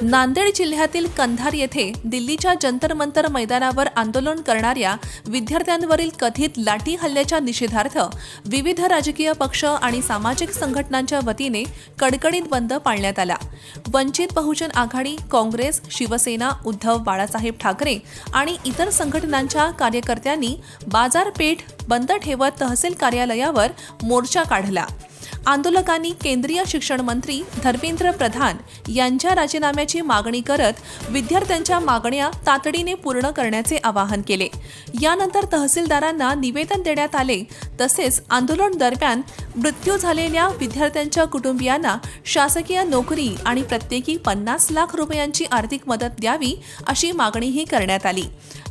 नांदेड जिल्ह्यातील कंधार येथे दिल्लीच्या जंतर मंतर मैदानावर आंदोलन करणाऱ्या विद्यार्थ्यांवरील कथित लाठी हल्ल्याच्या निषेधार्थ विविध राजकीय पक्ष आणि सामाजिक संघटनांच्या वतीने कडकडीत बंद पाळण्यात आला। वंचित बहुजन आघाडी, काँग्रेस, शिवसेना, उद्धव बाळासाहेब ठाकरे आणि इतर संघटनांच्या कार्यकर्त्यांनी बाजारपेठ बंद ठेवत तहसील कार्यालयावर मोर्चा काढला। आंदोलकांनी केंद्रीय शिक्षण मंत्री धर्मेंद्र प्रधान यांच्या राजीनाम्याची मागणी करत विद्यार्थ्यांच्या मागण्या तातडीने पूर्ण करण्याचे आवाहन केले। यानंतर तहसीलदारांना निवेदन देण्यात आले। तसेच आंदोलन दरम्यान मृत्यू झालेल्या विद्यार्थ्यांच्या कुटुंबियांना शासकीय नोकरी आणि प्रत्येकी 50 लाख रुपयांची आर्थिक मदत द्यावी अशी मागणीही करण्यात आली।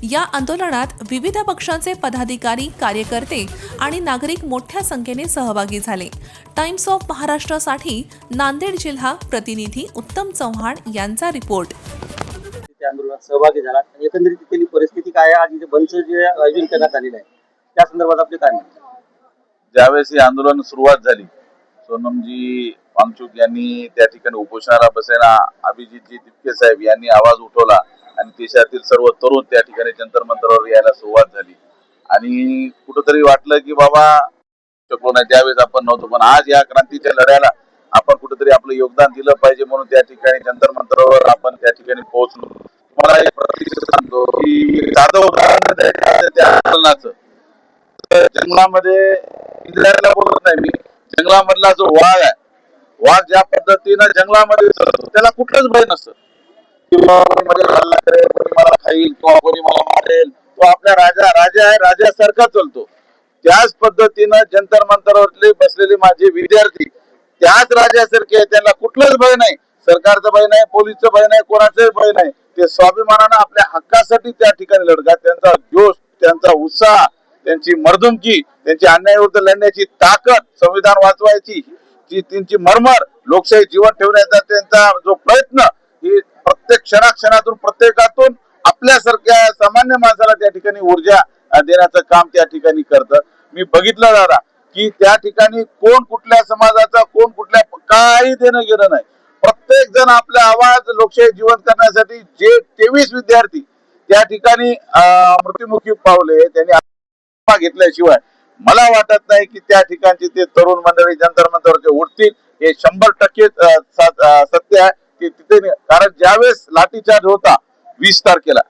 या आंदोलनात विविध पक्षांचे पदाधिकारी, कार्यकर्ते आणि नागरिक मोठ्या संख्येने सहभागी झाले। टाइम्स ऑफ महाराष्ट्रासाठी नांदेड जिल्हा प्रतिनिधी उत्तम चव्हाण यांचा रिपोर्ट। त्या आंदोलनात सहभागी झाला आणि एकंदरीत तिथली परिस्थिती काय आहे, आज इथे बंदचं जे आयोजन करण्यात आलेलं आहे त्या संदर्भात आपले काय म्हणणं? ज्यावेळेस हे आंदोलन सुरुवात झाली, सोनमजी वांगचुक यांनी त्या ठिकाणी उपोषणाला बसलेला अभिजितजी तिपके साहेब यांनी आवाज उठवला आणि देशातील सर्व तरुण त्या ठिकाणी जंतर मंतरावर यायला सुरुवात झाली आणि कुठंतरी वाटलं की बाबा शकलो नाही, त्यावेळेस आपण नव्हतो, पण आज या क्रांतीच्या लढ्याला आपण कुठेतरी आपलं योगदान दिलं पाहिजे म्हणून त्या ठिकाणी जंतर मंतरावर आपण त्या ठिकाणी पोहोचलो। मला एक प्रतिष्ठा सांगतो की साधं उदाहरण त्या आंदोलनाचं, जंगलामध्ये इंद्रायला बोलत नाही मी, जंगलामधला जो वाघ आहे, वाघ ज्या पद्धतीनं जंगलामध्ये चालतो त्याला कुठलंच भय नसतं किंवा मध्ये हल्ला करेल, कोणी मला खाईल किंवा कोणी मला मारेल, तो आपल्या राजा आहे, राजासारखा चालतो। त्याच पद्धतीनं जंतर मंतरावरले बसलेले माझे विद्यार्थी त्याच राजासारखे, त्यांना कुठलंच भय नाही, सरकारचं भय नाही, पोलीसचं भय नाही, कोणाचंही भय नाही। ते स्वाभिमानानं आपल्या हक्कासाठी त्या ठिकाणी लढतात। त्यांचा जोश, त्यांचा उत्साह, त्यांची मर्दुमकी, त्यांची अन्यायाविरुद्ध लढण्याची ताकद, संविधान वाचवायची जी त्यांची मरमर, लोकशाही जीवन ठेवण्याचा त्यांचा जो प्रयत्न, ही प्रत्येक क्षणाक्षणातून प्रत्येकातून आपल्यासारख्या सामान्य माणसाला त्या ठिकाणी ऊर्जा देण्याचं काम त्या ठिकाणी करतं। मी बघितलं दादा की त्या ठिकाणी कोण कुठल्या समाजाचा, कोण कुठल्या काही देणं घेणं नाही, प्रत्येक जण आपला आवाज लोकशाही जीवन करण्यासाठी जे 23 विद्यार्थी त्या ठिकाणी मृत्युमुखी पावले, त्यांनी घेतल्याशिवाय मला वाटत नाही की त्या ठिकाणचे ते तरुण मंडळी जंतर मंतरवरचे उठतील। हे 100% सत्य आहे की तिथे, कारण ज्यावेळेस लाठीचार्ज होता 20 तारखेला